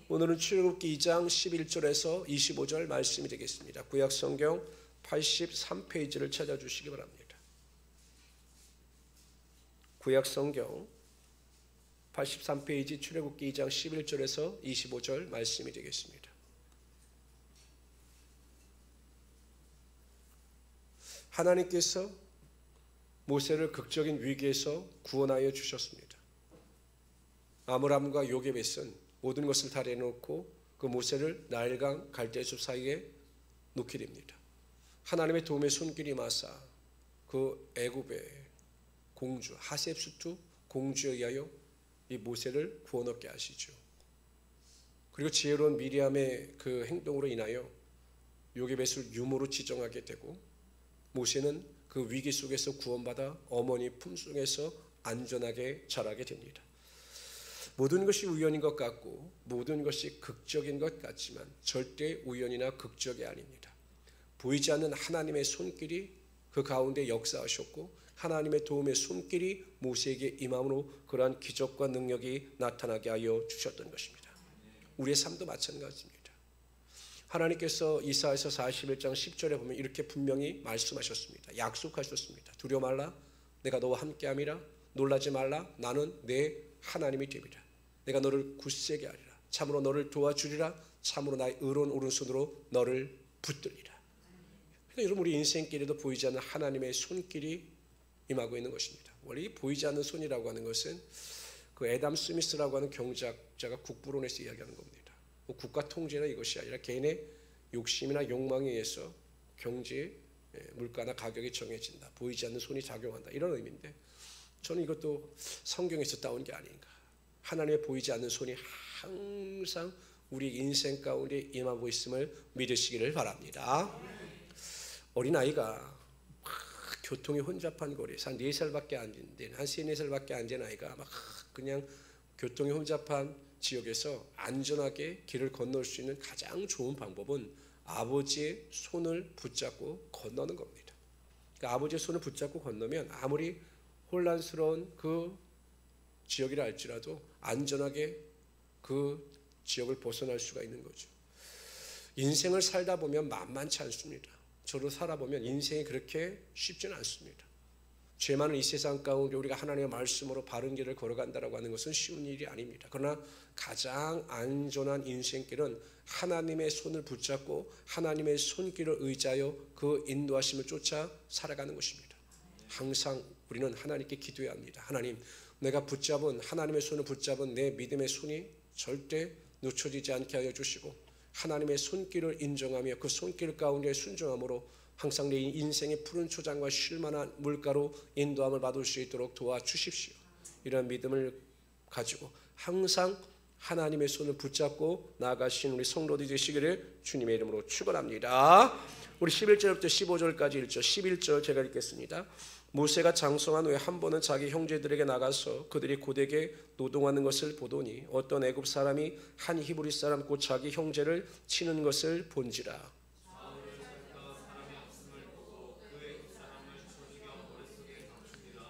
오늘은 출애굽기 2장 11절에서 25절 말씀이 되겠습니다. 구약 성경 83페이지를 찾아주시기 바랍니다. 구약 성경 83페이지 출애굽기 2장 11절에서 25절 말씀이 되겠습니다. 하나님께서 모세를 극적인 위기에서 구원하여 주셨습니다. 아므람과 요게벳은 모든 것을 다 내놓고 그 모세를 나일강 갈대숲 사이에 놓게 됩니다. 하나님의 도움의 손길이 임하사 그 애굽의 공주 하셉수투 공주에 의하여 이 모세를 구원 얻게 하시죠. 그리고 지혜로운 미리암의 그 행동으로 인하여 요게벳을 유모로 지정하게 되고 모세는 그 위기 속에서 구원받아 어머니 품속에서 안전하게 자라게 됩니다. 모든 것이 우연인 것 같고 모든 것이 극적인 것 같지만 절대 우연이나 극적이 아닙니다. 보이지 않는 하나님의 손길이 그 가운데 역사하셨고 하나님의 도움의 손길이 모세에게 임함으로 그러한 기적과 능력이 나타나게 하여 주셨던 것입니다. 우리의 삶도 마찬가지입니다. 하나님께서 이사야서 41장 10절에 보면 이렇게 분명히 말씀하셨습니다. 약속하셨습니다. 두려워 말라 내가 너와 함께함이라 놀라지 말라 나는 내 하나님이 됨이라. 내가 너를 굳세게 하리라. 참으로 너를 도와주리라. 참으로 나의 의로운 오른손으로 너를 붙들리라. 그러니까 여러분 우리 인생길에도 보이지 않는 하나님의 손길이 임하고 있는 것입니다. 원래 이 보이지 않는 손이라고 하는 것은 그 애담 스미스라고 하는 경제학자가 국부론에서 이야기하는 겁니다. 국가 통제나 이것이 아니라 개인의 욕심이나 욕망에 의해서 경제 물가나 가격이 정해진다. 보이지 않는 손이 작용한다. 이런 의미인데 저는 이것도 성경에서 따온 게 아닌가. 하나님의 보이지 않는 손이 항상 우리 인생 가운데 임하고 있음을 믿으시기를 바랍니다. 어린아이가 막 교통이 혼잡한 거리에서 한 4살밖에 안 된, 한 3, 4살밖에 안 된 아이가 막 그냥 교통이 혼잡한 지역에서 안전하게 길을 건널 수 있는 가장 좋은 방법은 아버지의 손을 붙잡고 건너는 겁니다. 그러니까 아버지의 손을 붙잡고 건너면 아무리 혼란스러운 그 지역이라 할지라도 안전하게 그 지역을 벗어날 수가 있는 거죠. 인생을 살다 보면 만만치 않습니다. 저도 살아보면 인생이 그렇게 쉽지는 않습니다. 죄 많은 이 세상 가운데 우리가 하나님의 말씀으로 바른 길을 걸어간다고 하는 것은 쉬운 일이 아닙니다. 그러나 가장 안전한 인생길은 하나님의 손을 붙잡고 하나님의 손길을 의지하여 그 인도하심을 쫓아 살아가는 것입니다. 항상 우리는 하나님께 기도해야 합니다. 하나님, 내가 붙잡은 하나님의 손을 붙잡은 내 믿음의 손이 절대 놓쳐지지 않게 하여 주시고 하나님의 손길을 인정하며 그 손길 가운데 순종함으로 항상 내 인생의 푸른 초장과 쉴만한 물가로 인도함을 받을 수 있도록 도와주십시오. 이런 믿음을 가지고 항상 하나님의 손을 붙잡고 나아가신 우리 성도들이 되시기를 주님의 이름으로 축원합니다. 우리 11절부터 15절까지 읽죠. 11절 제가 읽겠습니다. 모세가 장성한 후에 한 번은 자기 형제들에게 나가서 그들이 고되게 노동하는 것을 보더니 어떤 애굽 사람이 한 히브리 사람 곧 자기 형제를 치는 것을 본지라.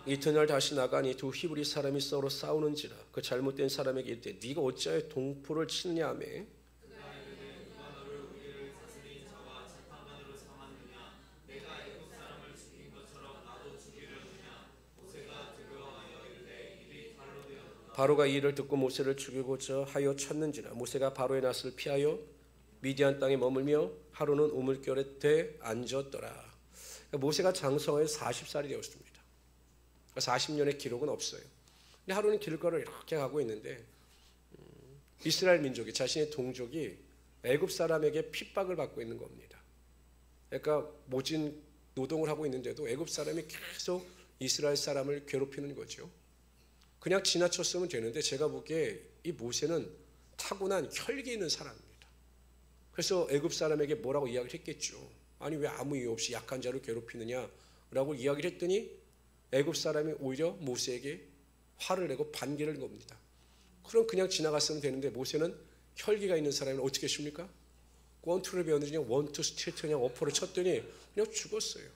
이튿날 다시 나가니 두 히브리 사람이 서로 싸우는지라. 그 잘못된 사람에게 이르되 네가 어찌하여 동포를 치느냐 하며 바로가 이 일을 듣고 모세를 죽이고자 하여 쳤는지라. 모세가 바로의 낯을 피하여 미디안 땅에 머물며 하루는 우물결에 앉았더라. 모세가 장성하여 40살이 되었습니다. 40년의 기록은 없어요. 근데 하루는 길거리를 이렇게 가고 있는데 이스라엘 민족이 자신의 동족이 애굽 사람에게 핍박을 받고 있는 겁니다. 그러니까 모진 노동을 하고 있는데도 애굽 사람이 계속 이스라엘 사람을 괴롭히는 거죠. 그냥 지나쳤으면 되는데 제가 보기에 이 모세는 타고난 혈기 있는 사람입니다. 그래서 애굽 사람에게 뭐라고 이야기를 했겠죠. 아니 왜 아무 이유 없이 약한 자를 괴롭히느냐라고 이야기를 했더니 애굽 사람이 오히려 모세에게 화를 내고 반기를 한 겁니다. 그럼 그냥 지나갔으면 되는데 모세는 혈기가 있는 사람은 어떻게 했습니까? 권투를 배웠는지 그냥 원투 스트레이트 그냥 어퍼를 쳤더니 그냥 죽었어요.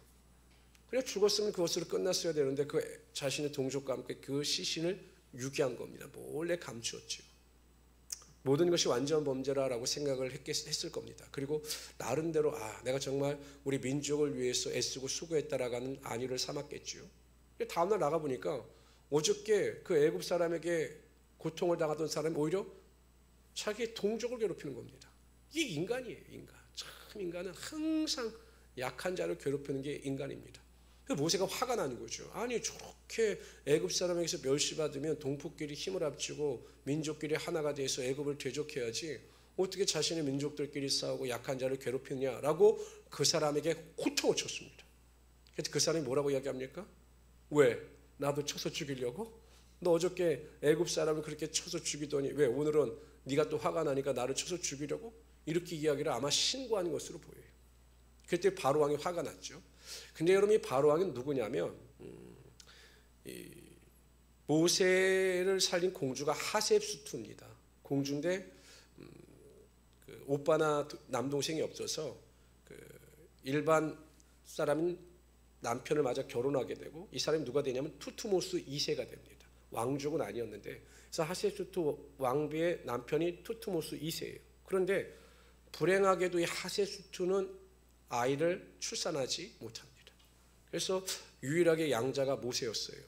그냥 죽었으면 그것으로 끝났어야 되는데 그 자신의 동족과 함께 그 시신을 유기한 겁니다. 몰래 감추었죠. 모든 것이 완전 범죄라라고 생각을 했을 겁니다. 그리고 나름대로 내가 정말 우리 민족을 위해서 애쓰고 수고했다라는 안위를 삼았겠죠. 다음날 나가보니까 어저께 그 애굽 사람에게 고통을 당하던 사람이 오히려 자기의 동족을 괴롭히는 겁니다. 이게 인간이에요. 인간. 참 인간은 항상 약한 자를 괴롭히는 게 인간입니다. 모세가 화가 나는 거죠. 아니 저렇게 애굽 사람에게서 멸시받으면 동포끼리 힘을 합치고 민족끼리 하나가 돼서 애굽을 대적해야지 어떻게 자신의 민족들끼리 싸우고 약한 자를 괴롭히냐라고 그 사람에게 호통을 쳤습니다. 그래서 그 사람이 뭐라고 이야기합니까? 왜? 나도 쳐서 죽이려고? 너 어저께 애굽 사람을 그렇게 쳐서 죽이더니 왜 오늘은 네가 또 화가 나니까 나를 쳐서 죽이려고? 이렇게 이야기를 아마 신고하는 것으로 보여요. 그때 바로왕이 화가 났죠. 근데 여러분 이 바로왕은 누구냐면 모세를 살린 공주가 하셉수투입니다. 공주인데 그 오빠나 남동생이 없어서 그 일반 사람인 남편을 맞아 결혼하게 되고 이 사람이 누가 되냐면 투투모스 2세가 됩니다. 왕족은 아니었는데 그래서 하셉수투 왕비의 남편이 투투모스 2세예요. 그런데 불행하게도 이 하셉수투는 아이를 출산하지 못합니다. 그래서 유일하게 양자가 모세였어요.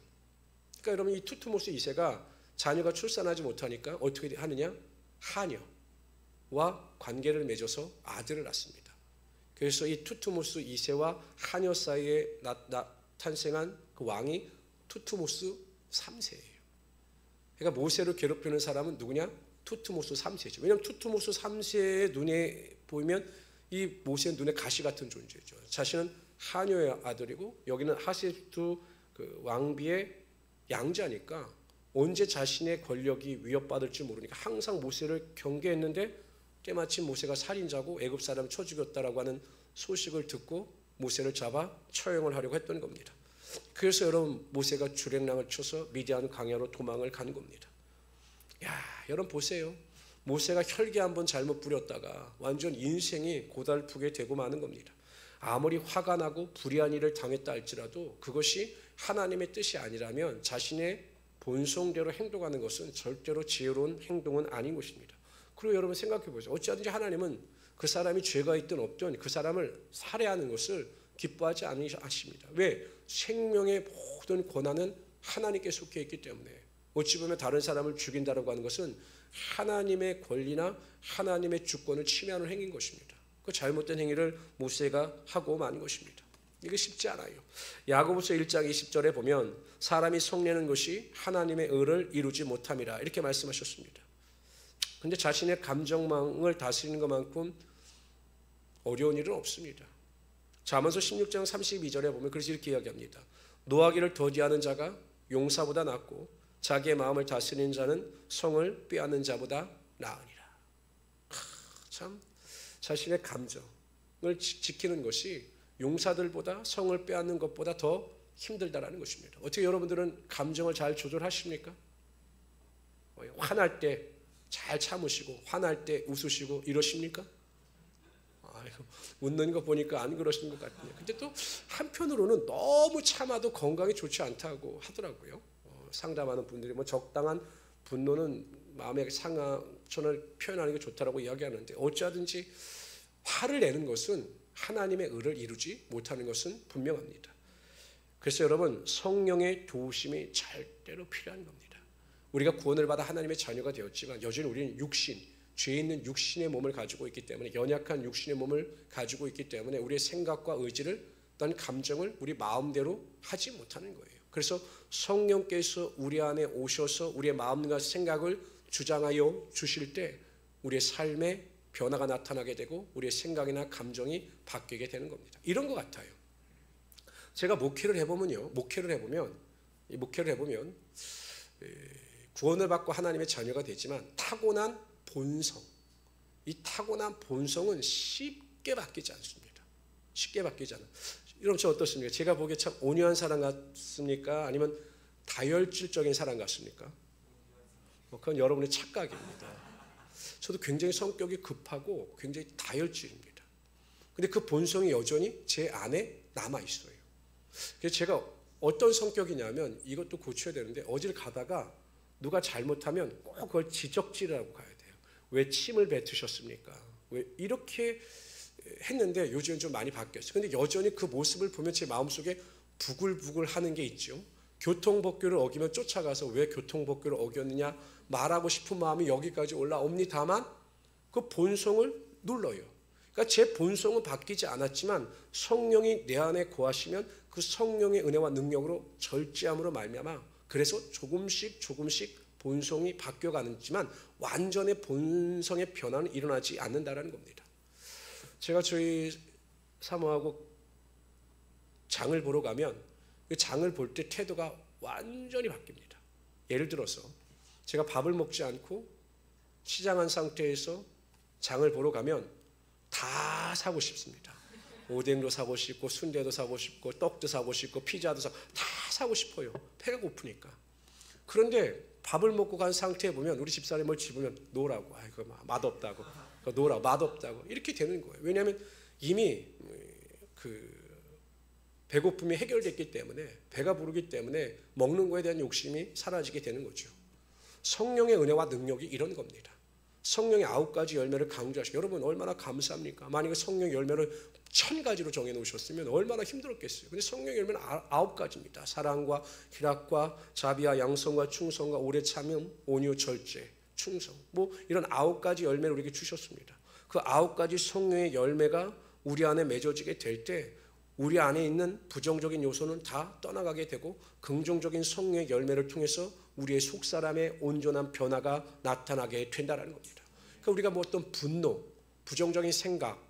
그러니까 여러분 이 투투모스 2세가 자녀가 출산하지 못하니까 어떻게 하느냐? 하녀와 관계를 맺어서 아들을 낳습니다. 그래서 이 투투모스 2세와 하녀 사이에 탄생한 그 왕이 투투모스 3세예요. 그러니까 모세를 괴롭히는 사람은 누구냐? 투투모스 3세죠. 왜냐하면 투투모스 3세의 눈에 보이면 이 모세의 눈에 가시 같은 존재죠. 자신은 하녀의 아들이고 여기는 하셉수투 그 왕비의 양자니까 언제 자신의 권력이 위협받을지 모르니까 항상 모세를 경계했는데 때마침 모세가 살인자고 애굽 사람을 쳐 죽였다라고 하는 소식을 듣고 모세를 잡아 처형을 하려고 했던 겁니다. 그래서 여러분 모세가 주랭랑을 쳐서 미디안 광야로 도망을 간 겁니다. 여러분 보세요. 모세가 혈기 한번 잘못 부렸다가 완전 인생이 고달프게 되고 마는 겁니다. 아무리 화가 나고 불의한 일을 당했다 할지라도 그것이 하나님의 뜻이 아니라면 자신의 본성대로 행동하는 것은 절대로 지혜로운 행동은 아닌 것입니다. 그리고 여러분 생각해 보세요. 어찌하든지 하나님은 그 사람이 죄가 있든 없든 그 사람을 살해하는 것을 기뻐하지 않으십니다. 왜? 생명의 모든 권한은 하나님께 속해 있기 때문에 어찌 보면 다른 사람을 죽인다고 하는 것은 하나님의 권리나 하나님의 주권을 침해하는 행위인 것입니다. 그 잘못된 행위를 모세가 하고 만 것입니다. 이게 쉽지 않아요. 야고보서 1장 20절에 보면 사람이 성내는 것이 하나님의 의를 이루지 못함이라 이렇게 말씀하셨습니다. 그런데 자신의 감정망을 다스리는 것만큼 어려운 일은 없습니다. 잠언서 16장 32절에 보면 그래서 이렇게 이야기합니다. 노하기를 더디하는 자가 용사보다 낫고 자기의 마음을 다스리는 자는 성을 빼앗는 자보다 나으니라. 참 자신의 감정을 지키는 것이 용사들보다 성을 빼앗는 것보다 더 힘들다라는 것입니다. 어떻게 여러분들은 감정을 잘 조절하십니까? 화날 때 잘 참으시고 화날 때 웃으시고 이러십니까? 웃는 거 보니까 안 그러시는 것 같은데 근데 또 한편으로는 너무 참아도 건강에 좋지 않다고 하더라고요. 상담하는 분들이 뭐 적당한 분노는 마음의 상처를 표현하는 게 좋다라고 이야기하는데 어찌하든지 화를 내는 것은 하나님의 의를 이루지 못하는 것은 분명합니다. 그래서 여러분 성령의 도우심이 절대로 필요한 겁니다. 우리가 구원을 받아 하나님의 자녀가 되었지만 여전히 우리는 육신, 죄 있는 육신의 몸을 가지고 있기 때문에 연약한 육신의 몸을 가지고 있기 때문에 우리의 생각과 의지를 어떤 감정을 우리 마음대로 하지 못하는 거예요. 그래서 성령께서 우리 안에 오셔서 우리의 마음과 생각을 주장하여 주실 때 우리의 삶에 변화가 나타나게 되고 우리의 생각이나 감정이 바뀌게 되는 겁니다. 이런 것 같아요. 제가 목회를 해보면 구원을 받고 하나님의 자녀가 되지만 타고난 본성, 이 타고난 본성은 쉽게 바뀌지 않습니다. 쉽게 바뀌지 않아요. 여러분 저 어떻습니까? 제가 보기에 참 온유한 사람 같습니까? 아니면 다혈질적인 사람 같습니까? 그건 여러분의 착각입니다. 저도 굉장히 성격이 급하고 굉장히 다혈질입니다. 근데 그 본성이 여전히 제 안에 남아있어요. 그래서 제가 어떤 성격이냐면 이것도 고쳐야 되는데 어딜 가다가 누가 잘못하면 꼭 그걸 지적질하고 가야 돼요. 왜 침을 뱉으셨습니까? 왜 이렇게 했는데 요즘은 좀 많이 바뀌었어요. 근데 여전히 그 모습을 보면 제 마음속에 부글부글 하는 게 있죠. 교통법규를 어기면 쫓아가서 왜 교통법규를 어겼느냐 말하고 싶은 마음이 여기까지 올라옵니다만 그 본성을 눌러요. 그러니까 제 본성은 바뀌지 않았지만 성령이 내 안에 거하시면 그 성령의 은혜와 능력으로 절제함으로 말미암아 그래서 조금씩 본성이 바뀌어가는지만 완전히 본성의 변화는 일어나지 않는다라는 겁니다. 제가 저희 사모하고 장을 보러 가면 그 장을 볼 때 태도가 완전히 바뀝니다. 예를 들어서 제가 밥을 먹지 않고 시장한 상태에서 장을 보러 가면 다 사고 싶습니다. 오뎅도 사고 싶고 순대도 사고 싶고 떡도 사고 싶고 피자도 다 사고 싶어요. 배가 고프니까. 그런데 밥을 먹고 간 상태에 보면 우리 집사람이 뭘 집으면 놓으라고. 아이고 맛없다고. 놓으라고 맛없다고. 이렇게 되는 거예요. 왜냐하면 이미 그 배고픔이 해결됐기 때문에 배가 부르기 때문에 먹는 거에 대한 욕심이 사라지게 되는 거죠. 성령의 은혜와 능력이 이런 겁니다. 성령의 9가지 열매를 강조하시고 여러분 얼마나 감사합니까? 만약에 성령의 열매를 1000가지로 정해놓으셨으면 얼마나 힘들었겠어요. 근데 성령의 열매는 9가지입니다. 사랑과 희락과 자비와 양성과 충성과 오래 참음, 온유, 절제, 충성 뭐 이런 9가지 열매를 우리에게 주셨습니다. 그 9가지 성령의 열매가 우리 안에 맺어지게 될 때 우리 안에 있는 부정적인 요소는 다 떠나가게 되고 긍정적인 성령의 열매를 통해서 우리의 속사람의 온전한 변화가 나타나게 된다는 겁니다. 그러니까 우리가 뭐 어떤 분노, 부정적인 생각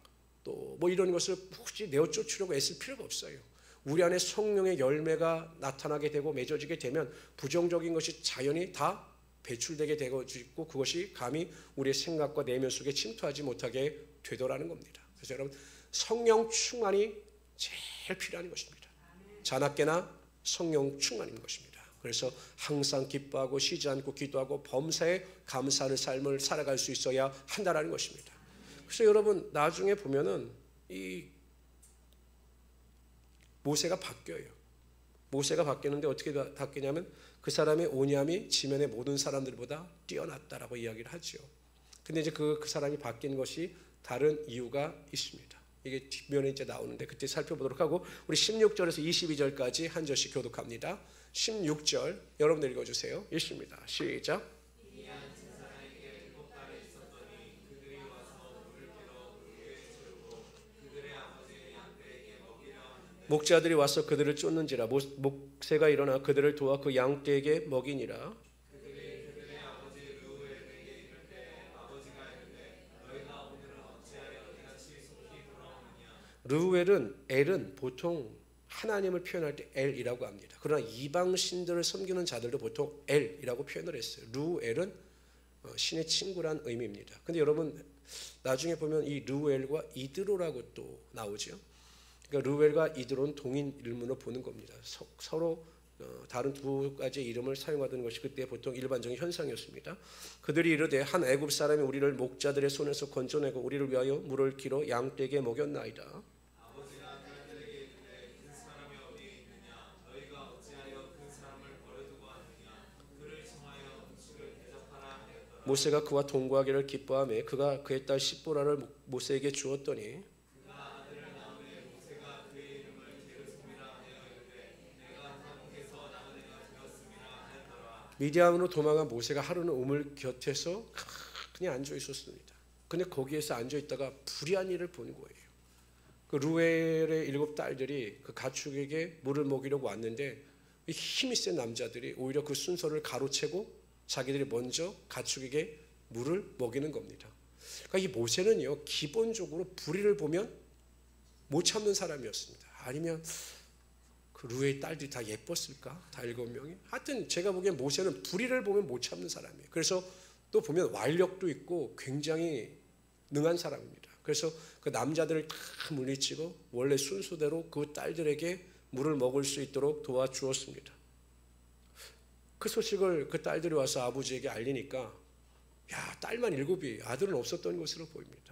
또 뭐 이런 것을 굳이 내어 쫓으려고 애쓸 필요가 없어요. 우리 안에 성령의 열매가 나타나게 되고 맺어지게 되면 부정적인 것이 자연히 다 배출되게 되고 있고 그것이 감히 우리의 생각과 내면 속에 침투하지 못하게 되더라는 겁니다. 그래서 여러분 성령 충만이 제일 필요한 것입니다. 자나깨나 성령 충만인 것입니다. 그래서 항상 기뻐하고 쉬지 않고 기도하고 범사에 감사하는 삶을 살아갈 수 있어야 한다는 것입니다. 그래서 여러분 나중에 보면은 이 모세가 바뀌어요. 모세가 바뀌는데 어떻게 바뀌냐면 그 사람의 온유함이 지면의 모든 사람들보다 뛰어났다라고 이야기를 하죠. 근데 이제 그 사람이 바뀐 것이 다른 이유가 있습니다. 이게 뒷면에 이제 나오는데 그때 살펴보도록 하고 우리 16절에서 22절까지 한 절씩 교독합니다. 16절 여러분 읽어주세요. 읽습니다. 시작. 목자들이 와서 그들을 쫓는지라 목새가 일어나 그들을 도와 그 양떼에게 먹이니라. 르우엘은 엘은 보통 하나님을 표현할 때 엘이라고 합니다. 그러나 이방 신들을 섬기는 자들도 보통 엘이라고 표현을 했어요. 르우엘은 신의 친구란 의미입니다. 근데 여러분 나중에 보면 이 르우엘과 이드로라고 또 나오죠. 그러니까 르우엘과 이드로는 동인 이름으로 보는 겁니다. 서로 다른 두 가지의 이름을 사용하던 것이 그때 보통 일반적인 현상이었습니다. 그들이 이르되 한 애굽 사람이 우리를 목자들의 손에서 건져내고 우리를 위하여 물을 길어 양떼에게 먹였나이다. 모세가 그와 동거하기를 기뻐하며 그가 그의 딸 십보라를 모세에게 주었더니 미디안으로 도망한 모세가 하루는 우물 곁에서 그냥 앉아 있었습니다. 근데 거기에서 앉아 있다가 불의한 일을 본 거예요. 그 루엘의 7 딸들이 그 가축에게 물을 먹이려고 왔는데 힘이 센 남자들이 오히려 그 순서를 가로채고 자기들이 먼저 가축에게 물을 먹이는 겁니다. 그러니까 이 모세는요 기본적으로 불의를 보면 못 참는 사람이었습니다. 아니면 그 루의 딸들이 다 예뻤을까? 다 7명이? 하여튼 제가 보기엔 모세는 불의를 보면 못 참는 사람이에요. 그래서 또 보면 완력도 있고 굉장히 능한 사람입니다. 그래서 그 남자들을 다 물리치고 원래 순서대로 그 딸들에게 물을 먹을 수 있도록 도와주었습니다. 그 소식을 그 딸들이 와서 아버지에게 알리니까 야 딸만 7이 아들은 없었던 것으로 보입니다.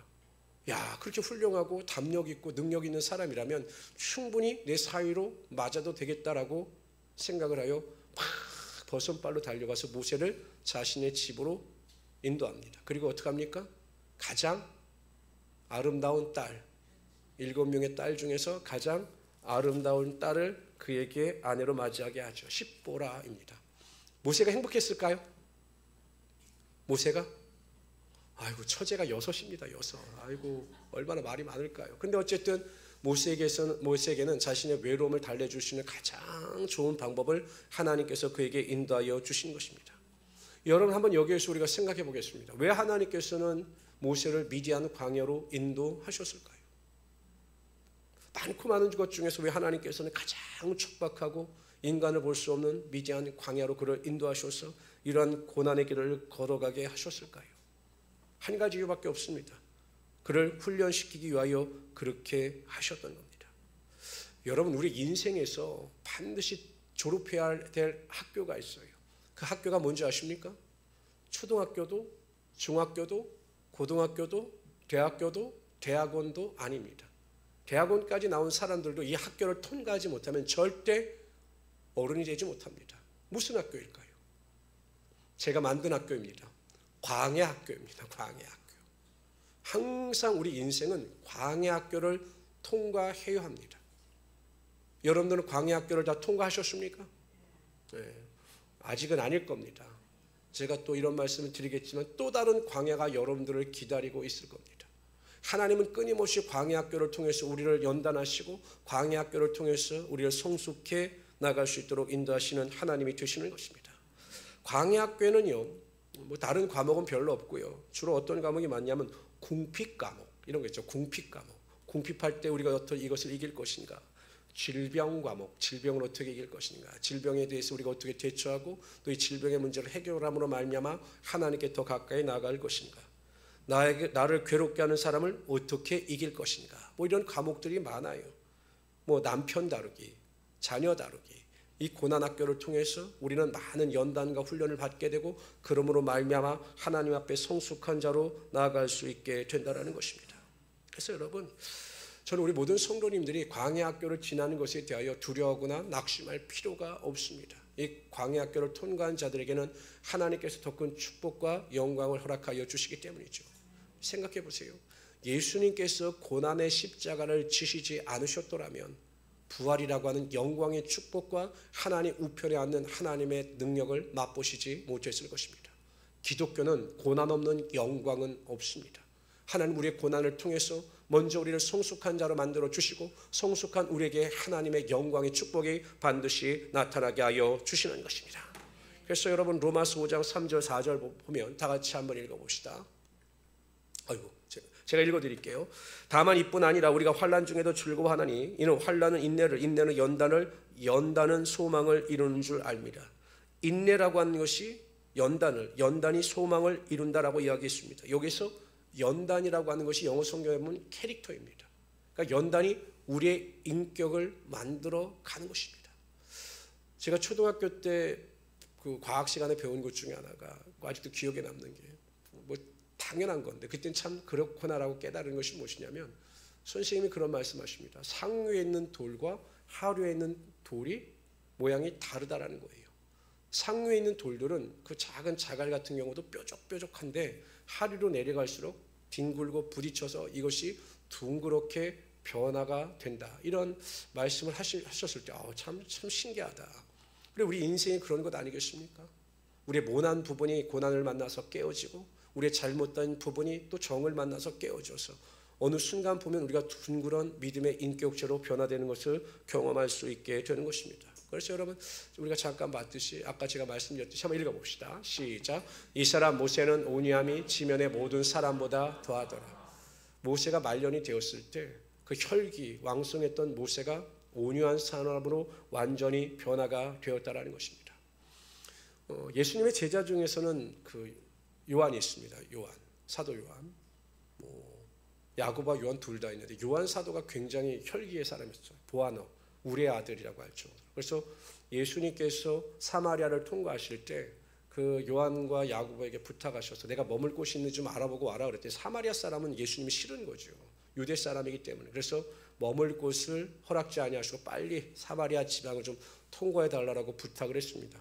야 그렇게 훌륭하고 담력 있고 능력 있는 사람이라면 충분히 내 사위로 맞아도 되겠다라고 생각을 하여 막 버선발로 달려가서 모세를 자신의 집으로 인도합니다. 그리고 어떻게 합니까? 가장 아름다운 딸, 7명의 딸 중에서 가장 아름다운 딸을 그에게 아내로 맞이하게 하죠. 십보라입니다. 모세가 행복했을까요? 모세가? 아이고, 처제가 6입니다. 6. 아이고, 얼마나 말이 많을까요? 근데 어쨌든 모세에게는 자신의 외로움을 달래줄 수 있는 가장 좋은 방법을 하나님께서 그에게 인도하여 주신 것입니다. 여러분, 한번 여기에서 우리가 생각해 보겠습니다. 왜 하나님께서는 모세를 미디안 광야로 인도하셨을까요? 많고 많은 것 중에서 왜 하나님께서는 가장 척박하고 인간을 볼 수 없는 미디안 광야로 그를 인도하셔서 이러한 고난의 길을 걸어가게 하셨을까요? 한 가지 이유밖에 없습니다. 그를 훈련시키기 위하여 그렇게 하셨던 겁니다. 여러분, 우리 인생에서 반드시 졸업해야 될 학교가 있어요. 그 학교가 뭔지 아십니까? 초등학교도, 중학교도, 고등학교도, 대학교도, 대학원도 아닙니다. 대학원까지 나온 사람들도 이 학교를 통과하지 못하면 절대 어른이 되지 못합니다. 무슨 학교일까요? 제가 만든 학교입니다. 광야학교입니다. 광야학교. 항상 우리 인생은 광야학교를 통과해야 합니다. 여러분들은 광야학교를 다 통과하셨습니까? 네, 아직은 아닐 겁니다. 제가 또 이런 말씀을 드리겠지만 또 다른 광야가 여러분들을 기다리고 있을 겁니다. 하나님은 끊임없이 광야학교를 통해서 우리를 연단하시고 광야학교를 통해서 우리를 성숙해 나갈 수 있도록 인도하시는 하나님이 되시는 것입니다. 광야학교에는요, 뭐 다른 과목은 별로 없고요. 주로 어떤 과목이 많냐면 궁핍 과목, 이런 거 있죠. 궁핍 과목. 궁핍할 때 우리가 어떻게 이것을 이길 것인가. 질병 과목, 질병을 어떻게 이길 것인가. 질병에 대해서 우리가 어떻게 대처하고 또 이 질병의 문제를 해결함으로 말미암아 하나님께 더 가까이 나아갈 것인가. 나를 괴롭게 하는 사람을 어떻게 이길 것인가. 뭐 이런 과목들이 많아요. 뭐 남편 다루기, 자녀 다루기. 이 고난학교를 통해서 우리는 많은 연단과 훈련을 받게 되고 그러므로 말미암아 하나님 앞에 성숙한 자로 나아갈 수 있게 된다는 것입니다. 그래서 여러분, 저는 우리 모든 성도님들이 광야학교를 지나는 것에 대하여 두려워하거나 낙심할 필요가 없습니다. 이 광야학교를 통과한 자들에게는 하나님께서 더 큰 축복과 영광을 허락하여 주시기 때문이죠. 생각해 보세요. 예수님께서 고난의 십자가를 지시지 않으셨더라면 부활이라고 하는 영광의 축복과 하나님 우편에 앉는 하나님의 능력을 맛보시지 못했을 것입니다. 기독교는 고난 없는 영광은 없습니다. 하나님 우리의 고난을 통해서 먼저 우리를 성숙한 자로 만들어 주시고 성숙한 우리에게 하나님의 영광의 축복이 반드시 나타나게 하여 주시는 것입니다. 그래서 여러분 로마서 5장 3절 4절 보면 다 같이 한번 읽어봅시다. 제가 읽어드릴게요. 다만 이뿐 아니라 우리가 환난 중에도 즐거워하나니 이는 환난은 인내를, 인내는 연단을, 연단은 소망을 이루는 줄 압니다. 인내라고 하는 것이 연단이 소망을 이룬다라고 이야기했습니다. 여기서 연단이라고 하는 것이 영어 성경에 보면 캐릭터입니다. 그러니까 연단이 우리의 인격을 만들어 가는 것입니다. 제가 초등학교 때 그 과학 시간에 배운 것 중에 하나가 아직도 기억에 남는 게 뭐 당연한 건데 그때는 참 그렇구나라고 깨달은 것이 무엇이냐면 선생님이 그런 말씀하십니다. 상류에 있는 돌과 하류에 있는 돌이 모양이 다르다라는 거예요. 상류에 있는 돌들은 그 작은 자갈 같은 경우도 뾰족뾰족한데 하류로 내려갈수록 뒹굴고 부딪혀서 이것이 둥그렇게 변화가 된다. 이런 말씀을 하셨을 때 참 신기하다. 그리고 우리 인생이 그런 것 아니겠습니까? 우리의 모난 부분이 고난을 만나서 깨어지고 우리의 잘못된 부분이 또 정을 만나서 깨어져서 어느 순간 보면 우리가 둥그런 믿음의 인격체로 변화되는 것을 경험할 수 있게 되는 것입니다. 그래서 여러분 우리가 잠깐 봤듯이 아까 제가 말씀드렸듯이 한번 읽어봅시다. 시작. 이 사람 모세는 온유함이 지면의 모든 사람보다 더하더라. 모세가 말년이 되었을 때 그 혈기 왕성했던 모세가 온유한 사람으로 완전히 변화가 되었다라는 것입니다. 예수님의 제자 중에서는 그 요한이 있습니다. 요한, 사도 요한. 야고보와 요한 둘 다 있는데 요한 사도가 굉장히 혈기의 사람이었어요. 보아너, 우리의 아들이라고 할 정도로. 그래서 예수님께서 사마리아를 통과하실 때 그 요한과 야고보에게 부탁하셔서 내가 머물 곳이 있는지 좀 알아보고 와라 그랬더니 사마리아 사람은 예수님이 싫은 거죠. 유대 사람이기 때문에. 그래서 머물 곳을 허락지 아니하시고 빨리 사마리아 지방을 좀 통과해 달라고 부탁을 했습니다.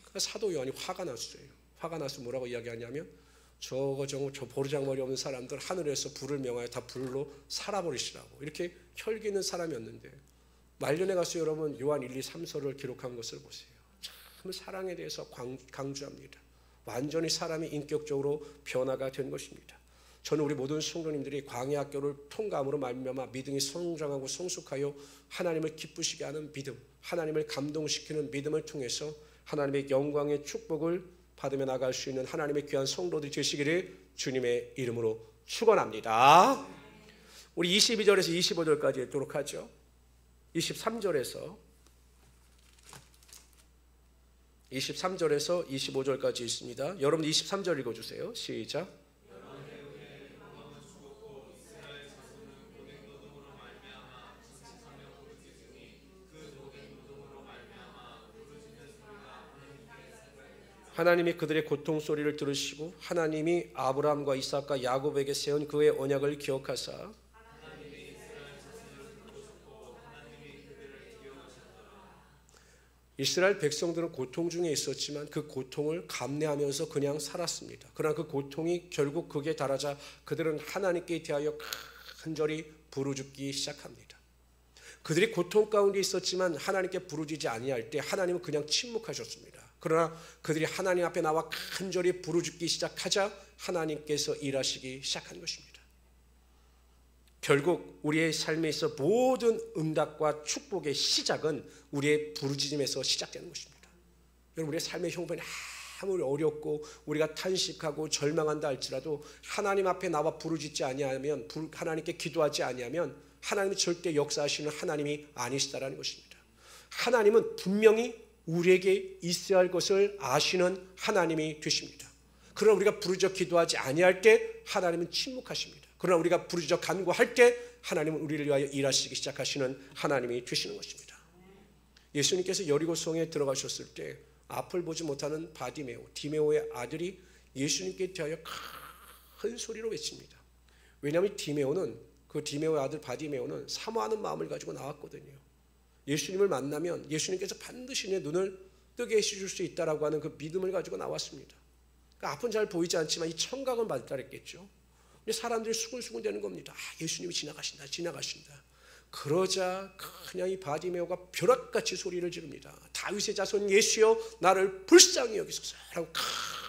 그러니까 사도 요한이 화가 났어요. 화가 나서 뭐라고 이야기하냐면 저 보르장머리 없는 사람들 하늘에서 불을 명하여 다 불로 살아버리시라고 이렇게 혈기 있는 사람이었는데 말년에 가서 여러분 요한 1, 2, 3서를 기록한 것을 보세요. 참 사랑에 대해서 강조합니다. 완전히 사람이 인격적으로 변화가 된 것입니다. 저는 우리 모든 성도님들이 광야 학교를 통감으로 말미암아 믿음이 성장하고 성숙하여 하나님을 기쁘시게 하는 믿음, 하나님을 감동시키는 믿음을 통해서 하나님의 영광의 축복을 받으며 나갈 수 있는 하나님의 귀한 성도들이 되시기를 주님의 이름으로 축원합니다. 우리 22절에서 25절까지 읽도록 하죠. 23절에서 25절까지 있습니다. 여러분 23절 읽어주세요. 시작. 하나님이 그들의 고통 소리를 들으시고 하나님이 아브라함과 이삭과 야곱에게 세운 그의 언약을 기억하사 이스라엘 백성들은 고통 중에 있었지만 그 고통을 감내하면서 그냥 살았습니다. 그러나 그 고통이 결국 극에 달하자 그들은 하나님께 대하여 간절히 부르짖기 시작합니다. 그들이 고통 가운데 있었지만 하나님께 부르짖지 아니할 때 하나님은 그냥 침묵하셨습니다. 그러나 그들이 하나님 앞에 나와 간절히 부르짖기 시작하자 하나님께서 일하시기 시작한 것입니다. 결국 우리의 삶에 있어 모든 응답과 축복의 시작은 우리의 부르짖음에서 시작되는 것입니다. 여러분 우리의 삶의 형편이 아무리 어렵고 우리가 탄식하고 절망한다 할지라도 하나님 앞에 나와 부르짖지 아니하면 하나님께 기도하지 아니하면 하나님이 절대 역사하시는 하나님이 아니시다라는 것입니다. 하나님은 분명히 우리에게 있어야 할 것을 아시는 하나님이 되십니다. 그러나 우리가 부르짖어 기도하지 아니할 때 하나님은 침묵하십니다. 그러나 우리가 부르짖어 간구할 때 하나님은 우리를 위하여 일하시기 시작하시는 하나님이 되시는 것입니다. 예수님께서 여리고성에 들어가셨을 때 앞을 보지 못하는 바디메오, 디메오의 아들이 예수님께 대하여 큰 소리로 외칩니다. 왜냐하면 디메오의 아들 바디메오는 사모하는 마음을 가지고 나왔거든요. 예수님을 만나면 예수님께서 반드시 내 눈을 뜨게 해주실 수 있다라고 하는 그 믿음을 가지고 나왔습니다. 그러니까 앞은 잘 보이지 않지만 이 청각은 발달했겠죠. 근데 사람들이 수근수근 되는 겁니다. 예수님이 지나가신다. 그러자 그냥 이 바디메오가 벼락같이 소리를 지릅니다. 다윗의 자손 예수여 나를 불쌍히 여기소서 라고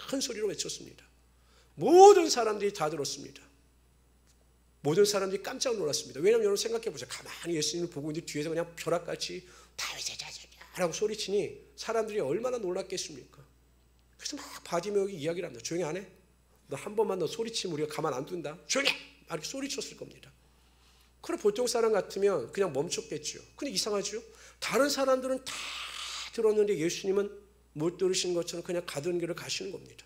큰 소리로 외쳤습니다. 모든 사람들이 다 들었습니다. 모든 사람들이 깜짝 놀랐습니다. 왜냐하면 여러분 생각해 보세요. 가만히 예수님을 보고 있는데 뒤에서 그냥 벼락같이 다윗의 자손이라고 소리치니 사람들이 얼마나 놀랐겠습니까? 그래서 막 바디메오에게 이야기를 합니다. 조용히 안 해? 너 한 번만 너 소리치면 우리가 가만 안 둔다. 조용히 해! 이렇게 소리쳤을 겁니다. 그럼 보통 사람 같으면 그냥 멈췄겠죠. 근데 이상하죠? 다른 사람들은 다 들었는데 예수님은 못 들으신 것처럼 그냥 가던 길을 가시는 겁니다.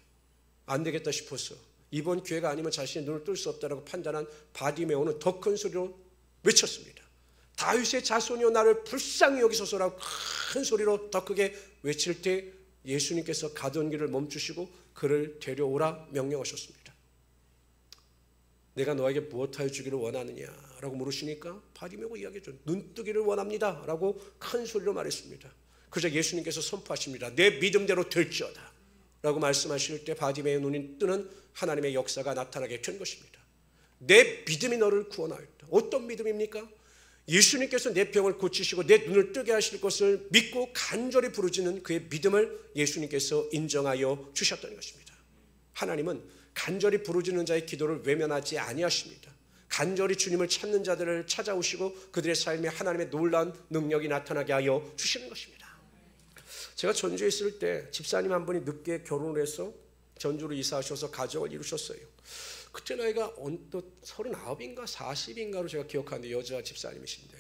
안 되겠다 싶어서 이번 기회가 아니면 자신의 눈을 뜰 수 없다라고 판단한 바디메오는 더 큰 소리로 외쳤습니다. 다윗의 자손이여 나를 불쌍히 여기소서라고 큰 소리로 더 크게 외칠 때 예수님께서 가던 길을 멈추시고 그를 데려오라 명령하셨습니다. 내가 너에게 무엇하여 주기를 원하느냐라고 물으시니까 바디메오가 이야기했죠. 눈뜨기를 원합니다 라고 큰 소리로 말했습니다. 그러자 예수님께서 선포하십니다. 내 믿음대로 될지어다 라고 말씀하실 때 바디메오의 눈이 뜨는 하나님의 역사가 나타나게 된 것입니다. 내 믿음이 너를 구원하였다. 어떤 믿음입니까? 예수님께서 내 병을 고치시고 내 눈을 뜨게 하실 것을 믿고 간절히 부르짖는 그의 믿음을 예수님께서 인정하여 주셨다는 것입니다. 하나님은 간절히 부르짖는 자의 기도를 외면하지 아니하십니다. 간절히 주님을 찾는 자들을 찾아오시고 그들의 삶에 하나님의 놀라운 능력이 나타나게 하여 주시는 것입니다. 제가 전주에 있을 때 집사님 한 분이 늦게 결혼을 해서 전주로 이사하셔서 가정을 이루셨어요. 그때 나이가 언뜻 39인가 40인가로 제가 기억하는데 여자 집사님이신데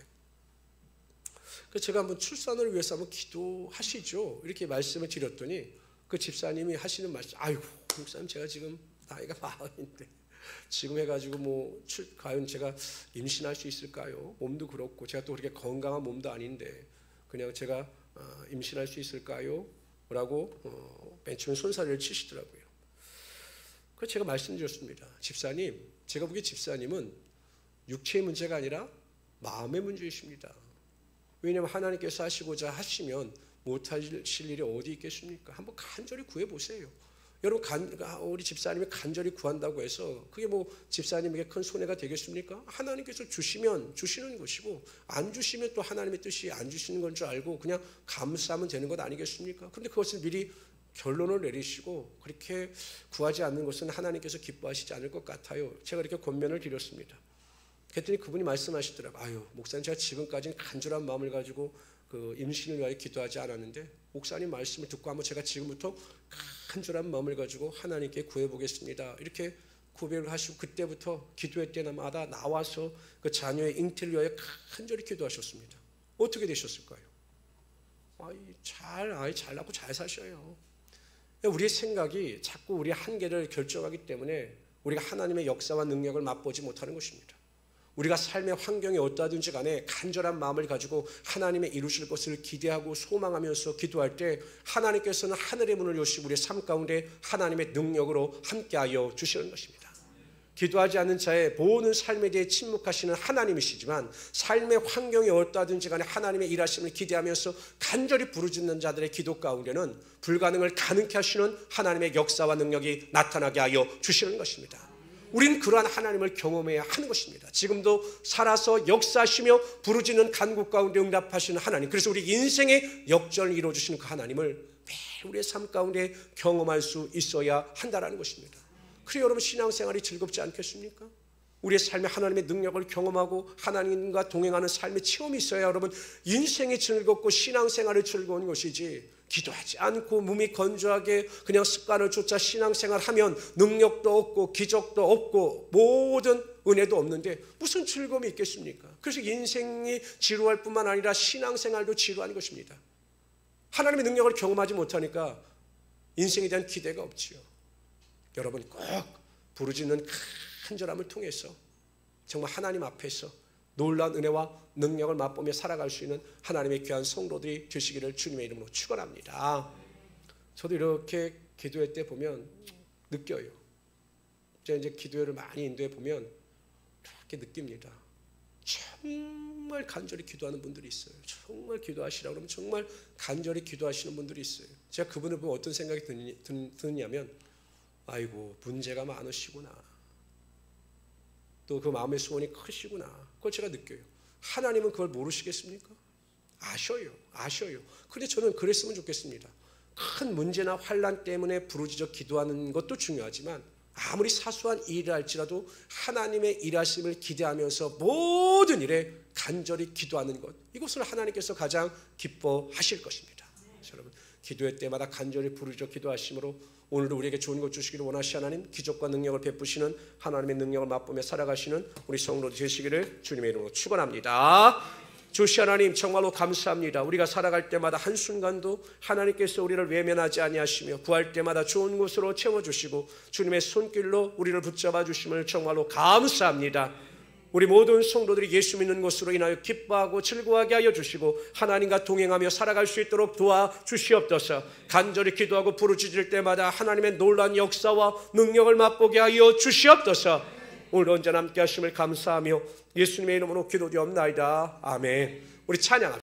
그래서 제가 한번 출산을 위해서 한번 기도하시죠 이렇게 말씀을 드렸더니 그 집사님이 하시는 말씀 아이고 목사님 제가 지금 나이가 40인데 지금 해가지고 과연 제가 임신할 수 있을까요? 몸도 그렇고 제가 또 그렇게 건강한 몸도 아닌데 그냥 제가 임신할 수 있을까요? 라고 맨 처음에 손사래를 치시더라고요. 그래서 제가 말씀드렸습니다. 집사님, 제가 보기에 집사님은 육체의 문제가 아니라 마음의 문제이십니다. 왜냐하면 하나님께서 하시고자 하시면 못하실 일이 어디 있겠습니까? 한번 간절히 구해보세요. 여러분 우리 집사님이 간절히 구한다고 해서 그게 뭐 집사님에게 큰 손해가 되겠습니까? 하나님께서 주시면 주시는 것이고 안 주시면 또 하나님의 뜻이 안 주시는 건 줄 알고 그냥 감사하면 되는 것 아니겠습니까? 그런데 그것을 미리 결론을 내리시고 그렇게 구하지 않는 것은 하나님께서 기뻐하시지 않을 것 같아요. 제가 이렇게 권면을 드렸습니다. 그랬더니 그분이 말씀하시더라고요. 아유, 목사님, 제가 지금까지는 간절한 마음을 가지고 그 임신을 위하여 기도하지 않았는데 목사님 말씀을 듣고 한번 제가 지금부터 간절한 마음을 가지고 하나님께 구해보겠습니다. 이렇게 고백을 하시고 그때부터 기도회 때마다 나와서 그 자녀의 잉태를 위하여 간절히 기도하셨습니다. 어떻게 되셨을까요? 아이 잘 낳고 잘 사셔요. 우리의 생각이 자꾸 우리의 한계를 결정하기 때문에 우리가 하나님의 역사와 능력을 맛보지 못하는 것입니다. 우리가 삶의 환경이 어떠하든지 간에 간절한 마음을 가지고 하나님의 이루실 것을 기대하고 소망하면서 기도할 때 하나님께서는 하늘의 문을 여시고 우리의 삶 가운데 하나님의 능력으로 함께하여 주시는 것입니다. 기도하지 않는 자의 모든 삶에 대해 침묵하시는 하나님이시지만 삶의 환경이 어떠하든지 간에 하나님의 일하심을 기대하면서 간절히 부르짖는 자들의 기도 가운데는 불가능을 가능케 하시는 하나님의 역사와 능력이 나타나게 하여 주시는 것입니다. 우리는 그러한 하나님을 경험해야 하는 것입니다. 지금도 살아서 역사하시며 부르짖는 간구 가운데 응답하시는 하나님, 그래서 우리 인생의 역전을 이루어주시는 그 하나님을 매일 우리의 삶 가운데 경험할 수 있어야 한다는 것입니다. 그래 여러분, 신앙생활이 즐겁지 않겠습니까? 우리의 삶에 하나님의 능력을 경험하고 하나님과 동행하는 삶의 체험이 있어야 여러분 인생이 즐겁고 신앙생활이 즐거운 것이지, 기도하지 않고 몸이 건조하게 그냥 습관을 쫓아 신앙생활하면 능력도 없고 기적도 없고 모든 은혜도 없는데 무슨 즐거움이 있겠습니까? 그래서 인생이 지루할 뿐만 아니라 신앙생활도 지루한 것입니다. 하나님의 능력을 경험하지 못하니까 인생에 대한 기대가 없지요. 여러분 꼭 부르짖는 간절함을 통해서 정말 하나님 앞에서 놀라운 은혜와 능력을 맛보며 살아갈 수 있는 하나님의 귀한 성도들이 되시기를 주님의 이름으로 축원합니다. 저도 이렇게 기도회 때 보면 느껴요. 제가 이제 기도회를 많이 인도해 보면 이렇게 느낍니다. 정말 간절히 기도하는 분들이 있어요. 정말 기도하시라고 그러면 정말 간절히 기도하시는 분들이 있어요. 제가 그분을 보면 어떤 생각이 드냐면 아이고 문제가 많으시구나, 또 그 마음의 소원이 크시구나, 그걸 제가 느껴요. 하나님은 그걸 모르시겠습니까? 아셔요. 그런데 저는 그랬으면 좋겠습니다. 큰 문제나 환난 때문에 부르짖어 기도하는 것도 중요하지만 아무리 사소한 일을 할지라도 하나님의 일하심을 기대하면서 모든 일에 간절히 기도하는 것, 이것을 하나님께서 가장 기뻐하실 것입니다. 여러분 기도회 때마다 간절히 부르짖어 기도하심으로 오늘도 우리에게 좋은 것 주시기를 원하시는 하나님, 기적과 능력을 베푸시는 하나님의 능력을 맛보며 살아가시는 우리 성도 되시기를 주님의 이름으로 축원합니다. 주시 하나님 정말로 감사합니다. 우리가 살아갈 때마다 한순간도 하나님께서 우리를 외면하지 아니하시며 구할 때마다 좋은 곳으로 채워주시고 주님의 손길로 우리를 붙잡아 주심을 정말로 감사합니다. 우리 모든 성도들이 예수 믿는 것으로 인하여 기뻐하고 즐거워하게 하여 주시고 하나님과 동행하며 살아갈 수 있도록 도와주시옵소서. 간절히 기도하고 부르짖을 때마다 하나님의 놀라운 역사와 능력을 맛보게 하여 주시옵소서. 오늘 언제나 함께 하심을 감사하며 예수님의 이름으로 기도드리옵나이다. 아멘. 우리 찬양합니다.